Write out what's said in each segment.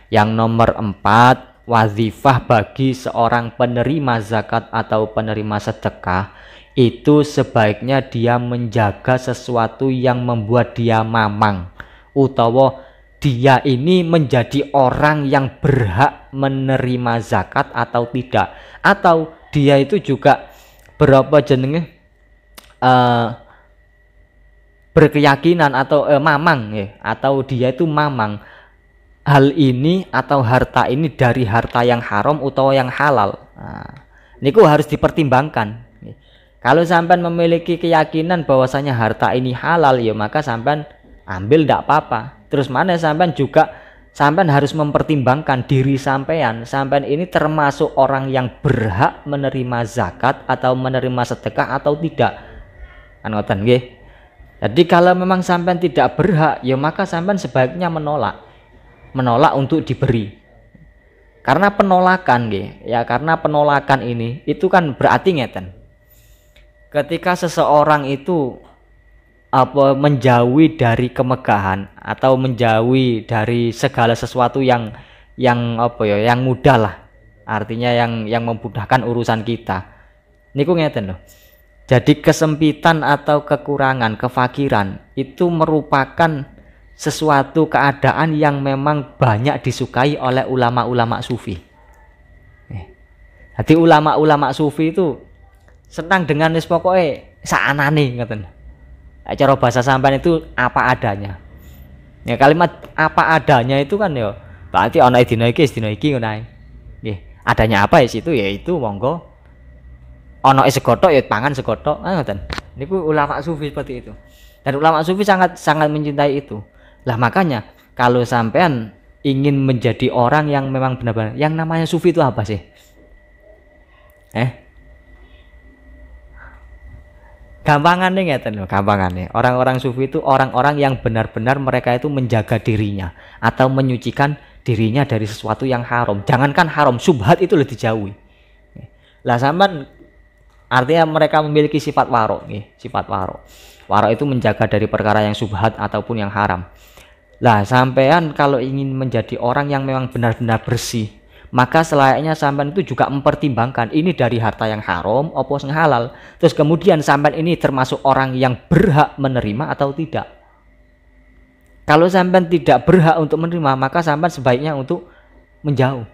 Yang nomor 4, wazifah bagi seorang penerima zakat atau penerima sedekah itu sebaiknya dia menjaga sesuatu yang membuat dia mamang, utawa dia ini menjadi orang yang berhak menerima zakat atau tidak, atau dia itu juga berapa jenenge berkeyakinan atau mamang ya, atau dia itu mamang hal ini atau harta ini dari harta yang haram atau yang halal. Nah, niku harus dipertimbangkan. Kalau sampean memiliki keyakinan bahwasanya harta ini halal, ya maka sampean ambil tidak apa-apa. Terus mana sampean juga sampean harus mempertimbangkan diri sampean ini termasuk orang yang berhak menerima zakat atau menerima sedekah atau tidak. Kan ngoten nggih. Jadi kalau memang sampean tidak berhak, ya maka sampean sebaiknya menolak untuk diberi. Karena penolakan nggih, ya karena penolakan ini itu kan berarti ngeten. Ketika seseorang itu menjauhi dari kemegahan atau menjauhi dari segala sesuatu yang mudah lah, artinya yang memudahkan urusan kita. Niku ngeten loh. Jadi kesempitan atau kekurangan, kefakiran itu merupakan sesuatu keadaan yang memang banyak disukai oleh ulama-ulama sufi. Jadi ulama-ulama sufi itu senang dengan wis pokoke saanane ngoten. Cara bahasa sampean itu apa adanya. Ya kalimat apa adanya itu kan ya berarti ana dina iki ngono ae. Nggih, adanya apa ya situ ya itu monggo. Ana segotok ya pangan segotok, ngoten. Niku ulama sufi seperti itu. Dan ulama sufi sangat mencintai itu. Lah makanya kalau sampean ingin menjadi orang yang memang benar-benar yang namanya sufi itu apa sih? Gampangannya ngeten loh, gampangannya. Orang-orang sufi itu orang-orang yang benar-benar mereka itu menjaga dirinya atau menyucikan dirinya dari sesuatu yang haram. Jangankan haram, syubhat itu lebih dijauhi. Lah sampean artinya mereka memiliki sifat warok nih, sifat warok. Warok itu menjaga dari perkara yang syubhat ataupun yang haram. Lah sampean kalau ingin menjadi orang yang memang benar-benar bersih, maka selayaknya sampean itu juga mempertimbangkan ini dari harta yang haram apa yang halal. Terus kemudian sampean ini termasuk orang yang berhak menerima atau tidak. Kalau sampean tidak berhak untuk menerima, maka sampean sebaiknya untuk menjauh.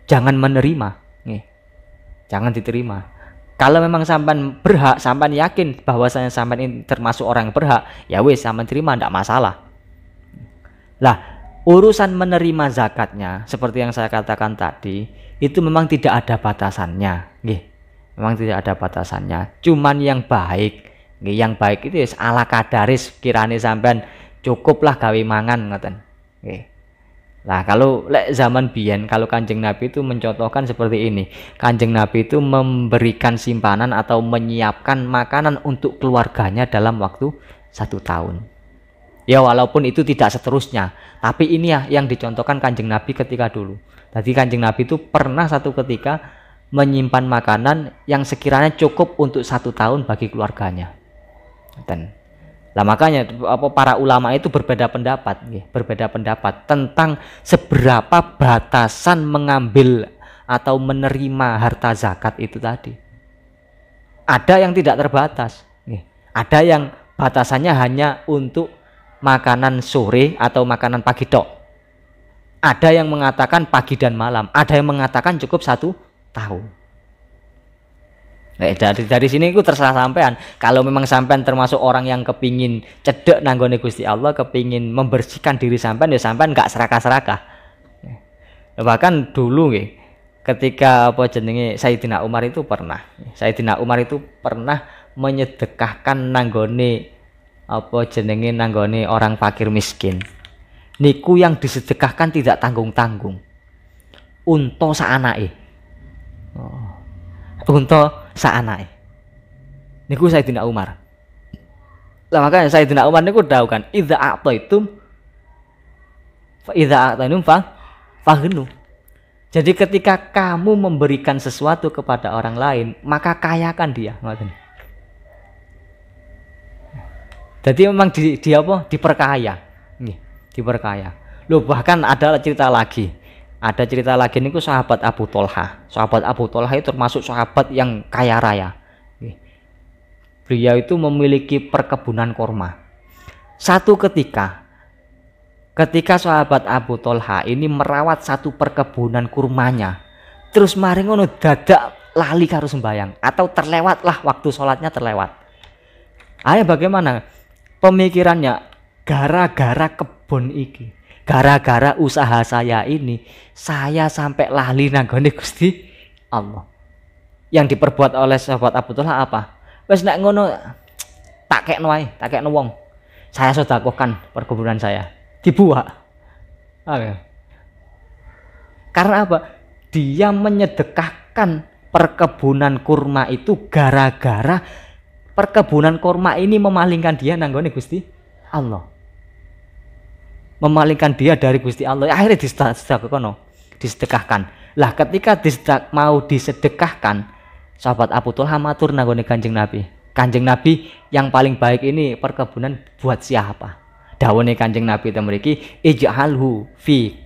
Jangan menerima, nih. Jangan diterima. Kalau memang sampean berhak, sampean yakin bahwasanya sampean ini termasuk orang yang berhak, ya wis sampean terima, tidak masalah. Lah, urusan menerima zakatnya seperti yang saya katakan tadi itu memang tidak ada batasannya, nggih. Memang tidak ada batasannya. Cuman yang baik, nggih, yang baik itu ala kadaris kirane sampean cukuplah gawe mangan ngoten. Nggih. Lah kalau zaman biyen kalau Kanjeng Nabi itu mencontohkan seperti ini. Kanjeng Nabi itu memberikan simpanan atau menyiapkan makanan untuk keluarganya dalam waktu 1 tahun. Ya walaupun itu tidak seterusnya, tapi ini ya yang dicontohkan Kanjeng Nabi ketika dulu. Tadi Kanjeng Nabi itu pernah satu ketika menyimpan makanan yang sekiranya cukup untuk 1 tahun bagi keluarganya. Dan lah makanya para ulama itu berbeda pendapat tentang seberapa batasan mengambil atau menerima harta zakat itu tadi. Ada yang tidak terbatas, ada yang batasannya hanya untuk makanan sore atau makanan pagi tok. Ada yang mengatakan pagi dan malam, ada yang mengatakan cukup 1 tahun. Nah, dari sini itu terserah sampean. Kalau memang sampean termasuk orang yang kepingin cedek nanggone Gusti Allah, kepingin membersihkan diri sampean, ya sampean nggak serakah-serakah. Bahkan dulu nggih, ketika Sayyidina Umar itu pernah menyedekahkan nanggone nanggone orang fakir miskin. Niku yang disedekahkan tidak tanggung-tanggung. Unta saanake. Unta saanake. Niku Sayyidina Umar. Lah makanya Sayyidina Umar niku tahu kan, idza a'taitum faghnu. Jadi ketika kamu memberikan sesuatu kepada orang lain, maka kayakan dia, ngoten. Jadi memang diperkaya. Nggih, diperkaya. Loh, bahkan ada cerita lagi. Ada cerita lagi niku sahabat Abu Tolha. Sahabat Abu Tolha itu termasuk sahabat yang kaya raya. Beliau itu memiliki perkebunan kurma. Satu ketika sahabat Abu Tolha ini merawat satu perkebunan kurmanya, terus mari ngono dadak lali karo sembayang atau terlewatlah waktu sholatnya terlewat. Ayo bagaimana pemikirannya? Gara-gara kebun iki, gara-gara usaha saya ini, saya sampai lali nanggone Gusti Allah. Yang diperbuat oleh sahabat Abu Tolha apa? Wes nek ngono tak kekno wae, tak kekno wong. Saya sedekahkan perkebunan saya. Dibuat. Oke. Karena apa? Dia menyedekahkan perkebunan kurma itu gara-gara perkebunan kurma ini memalingkan dia nanggone Gusti Allah. Memalingkan dia dari Gusti Allah. Akhirnya disedekahkan. Lah ketika mau disedekahkan, sahabat Abu Tolha matur nanggone Kanjeng Nabi. Kanjeng Nabi, yang paling baik ini perkebunan buat siapa? Dawuhe Kanjeng Nabi temriki, ij'alhu fi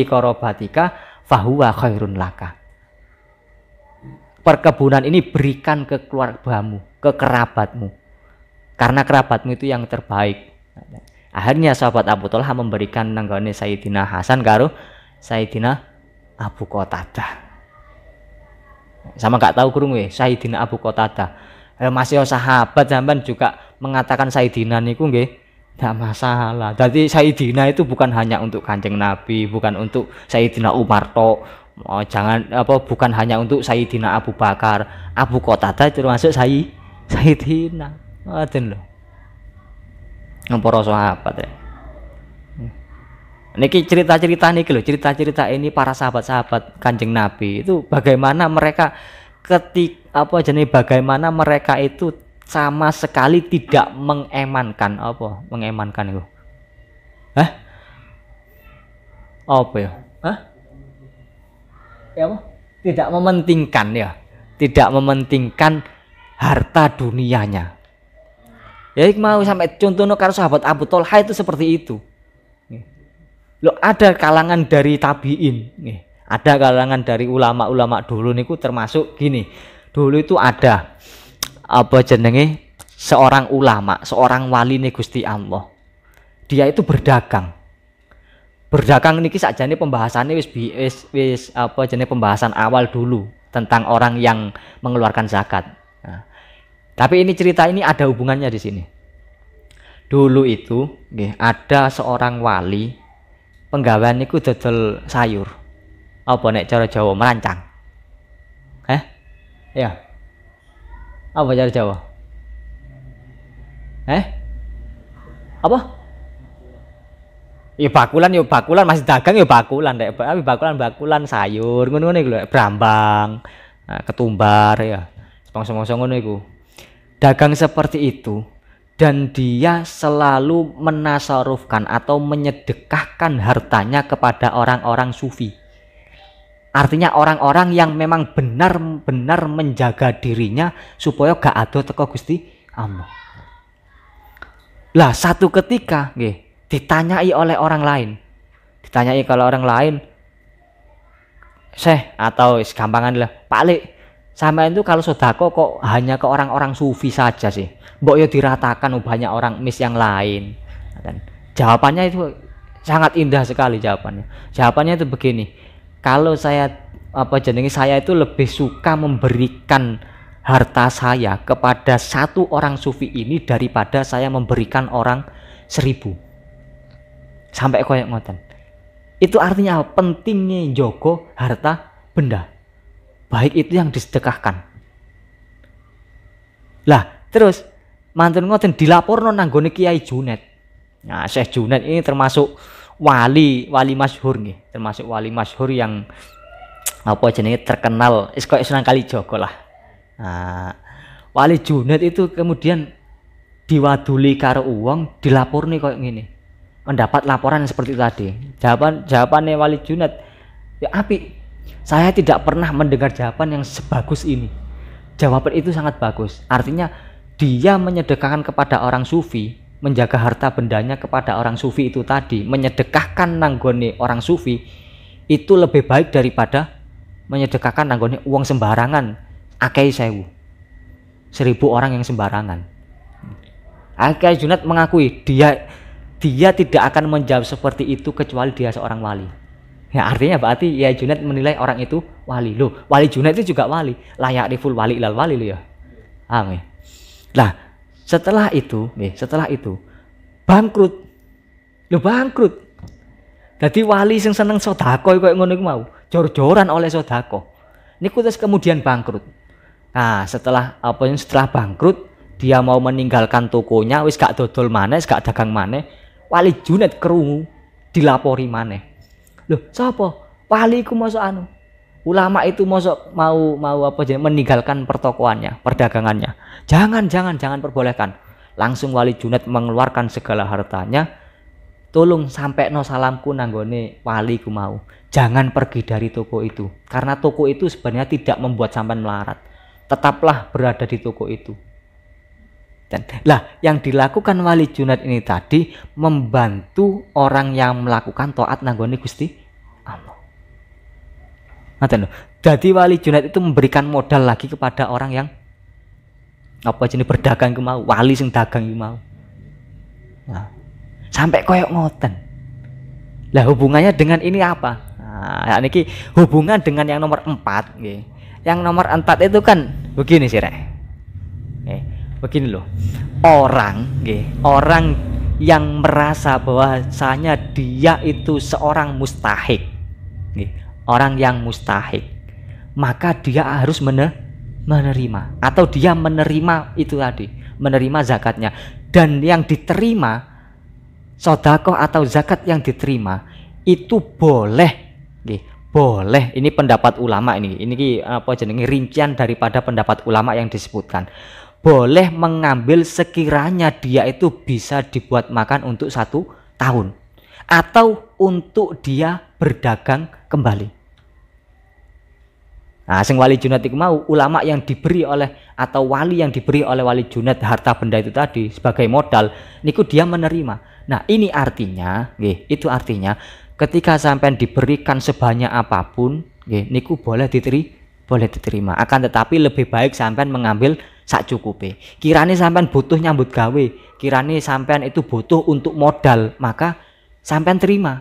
qorobatika fahuwa khairun laka. Perkebunan ini berikan ke keluargamu, ke kerabatmu. Karena kerabatmu itu yang terbaik. Akhirnya sahabat Abu Tolha memberikan nanggone Sayyidina Hasan karo Sayyidina Abu Qatadah. Sama gak tahu kurung Sayyidina Abu Qatadah. Masih sahabat sampean juga mengatakan Sayyidina niku nggih tidak masalah. Jadi Sayyidina itu bukan hanya untuk Kanjeng Nabi, bukan untuk Sayyidina Umar tok. Oh, jangan bukan hanya untuk Sayyidina Abu Bakar. Abu Qatadah termasuk Sayyidina. Ngoten lho. Para sahabat ya. Niki cerita-cerita niki lho, cerita-cerita ini para sahabat-sahabat Kanjeng Nabi itu bagaimana mereka bagaimana mereka itu sama sekali tidak mengemankan mengemankan itu. Apa ya? Ya apa? Tidak mementingkan ya. Tidak mementingkan harta dunianya. Ya mau sampai contohnya karo sahabat Abu Tolha itu seperti itu. Loh, ada kalangan dari tabiin nih. Ada kalangan dari ulama-ulama dulu niku termasuk gini. Dulu itu ada seorang ulama, seorang wali nih Gusti Allah. Dia itu berdagang. Berdagang niki sakjane pembahasannya wis pembahasan awal dulu tentang orang yang mengeluarkan zakat. Nah, tapi ini cerita ini ada hubungannya di sini. Dulu itu ada seorang wali penggawean niku dodol sayur. Apa nek cara Jawa merancang? Ya. Apa cara Jawa? Apa? Ya bakulan masih dagang ya bakulan nek bakulan sayur ngono-ngono iku lho, brambang, ketumbar ya. Sepong-sepong ngono iku. Dagang seperti itu dan dia selalu menasarufkan atau menyedekahkan hartanya kepada orang-orang sufi. Artinya orang-orang yang memang benar-benar menjaga dirinya supaya gak ado teko Gusti Allah. Lah satu ketika ditanyai oleh orang lain. Ditanyai kalau orang lain, Syekh atau gampangan lah, Pak Lek, sama itu kalau sedekah kok hanya ke orang-orang sufi saja sih. Mbok yo diratakan banyak orang mis yang lain. Dan jawabannya itu sangat indah sekali jawabannya. Jawabannya itu begini. Kalau saya saya itu lebih suka memberikan harta saya kepada satu orang sufi ini daripada saya memberikan orang 1000. Sampai koyok ngoten. Itu artinya pentingnya jogo harta benda. Baik itu yang disedekahkan. Lah, terus mantun ngoten dilaporno nanggone Kiai Junet. Nah, Syekh Junet ini termasuk wali masyhur nggih, termasuk wali masyhur yang terkenal kok Sunan Kalijaga lah. Nah, Wali Junet itu kemudian diwaduli karo uang, dilaporni koyo ngene. Mendapat laporan seperti tadi. Jawabannya Wali Junet, ya apik. Saya tidak pernah mendengar jawaban yang sebagus ini. Jawaban itu sangat bagus. Artinya dia menyedekahkan kepada orang sufi menjaga harta bendanya kepada orang sufi itu tadi, menyedekahkan nanggone orang sufi itu lebih baik daripada menyedekahkan nanggone uang sembarangan akeh 1000 orang yang sembarangan. Kiai Junad mengakui dia tidak akan menjawab seperti itu kecuali dia seorang wali. Ya, artinya berarti ya Junad menilai orang itu wali. Loh, wali Junad itu juga wali. Layak riful wali ilal wali loh ya. Amin. Lah, setelah itu bangkrut. Loh, bangkrut. Jadi wali sing seneng sedekah koyo ngono iku mau, jor-joran oleh sedekah. Niku terus kemudian bangkrut. Nah, setelah bangkrut, dia mau meninggalkan tokonya, wis gak dodol maneh, gak dagang maneh. Wali Junad krungu dilapori maneh. Loh, sapa? Wali iku mosok ulama itu mosok mau meninggalkan pertokoannya, perdagangannya. Jangan perbolehkan. Langsung Wali Junad mengeluarkan segala hartanya. Tolong sampai no salamku nanggone wali ku mau. Jangan pergi dari toko itu. Karena toko itu sebenarnya tidak membuat sampean melarat. Tetaplah berada di toko itu. Dan yang dilakukan Wali Junad ini tadi membantu orang yang melakukan taat nanggone Gusti Allah. Jadi Wali Junad itu memberikan modal lagi kepada orang yang berdagang ke mau, wali sing dagang ke mau. Nah, sampai koyok ngoten. Lah hubungannya dengan ini apa? Nah, ini hubungan dengan yang nomor 4 nggih. Yang nomor 4 itu kan begini sih, Rek. Begini loh, orang yang merasa bahwasanya dia itu seorang mustahik, orang yang mustahik, maka dia harus menerima atau dia menerima itu tadi, menerima zakatnya. Dan yang diterima, sedekah atau zakat yang diterima itu boleh, boleh. Ini pendapat ulama ini rincian daripada pendapat ulama yang disebutkan. Boleh mengambil sekiranya dia itu bisa dibuat makan untuk 1 tahun atau untuk dia berdagang kembali. Nah, sing Wali Junad itu mau ulama yang diberi oleh atau wali yang diberi oleh Wali Junad harta benda itu tadi sebagai modal, niku dia menerima. Nah, ini artinya, itu artinya ketika sampean diberikan sebanyak apapun, niku boleh diterima. Akan tetapi lebih baik sampean mengambil sak cukupe. Kirane sampean butuh nyambut gawe, kirane sampean itu butuh untuk modal, maka sampean terima.